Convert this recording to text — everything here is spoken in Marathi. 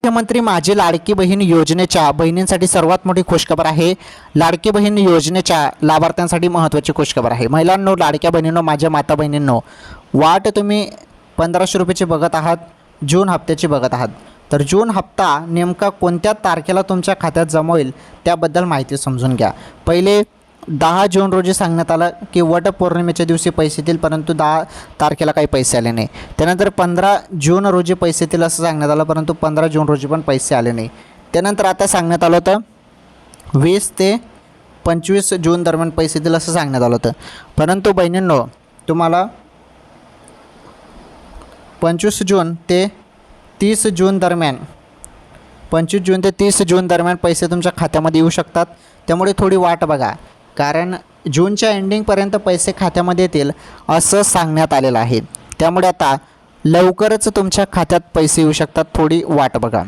मुख्यमंत्री माझी लाडकी बहीण योजनेच्या बहिणींसाठी सर्वात मोठी खुशखबर आहे। लाडकी बहीण योजनेच्या लाभार्थ्यांसाठी महत्त्वाची खुशखबर आहे। महिलांनो, लाडक्या बहिणींनो, माझ्या माता बहिणींनो, वाट तुम्ही 1500 रुपयाची बघत आहात, जून हप्त्याची बघत आहात। तर जून हप्ता नेमका कोणत्या तारखेला तुमच्या खात्यात जमा होईल त्याबद्दल माहिती समजून घ्या। पहिले 10 जून रोजी सांगण्यात आलं की वटपौर्णिमेच्या दिवशी पैसे येतील, परंतु 10 तारखेला काही पैसे आले नाही। त्यानंतर 15 जून रोजी पैसे येतील असं सांगण्यात आलं, परंतु 15 जून रोजी पण पैसे आले नाही। त्यानंतर आता सांगण्यात आलं होतं 20 ते 25 जून दरम्यान पैसे येतील असं सांगण्यात आलं होतं, परंतु बहिणींनो, तुम्हाला 25 जून ते 30 जून दरम्यान 25 जून ते 30 जून दरम्यान पैसे तुमच्या खात्यामध्ये येऊ शकतात। त्यामुळे थोडी वाट बघा, कारण जूनच्या एंडिंगपर्यंत पैसे खात्यामध्ये येतील असं सांगण्यात आलेलं आहे। त्यामुळे आता लवकरच तुमच्या खात्यात पैसे येऊ शकतात, थोडी वाट बघा।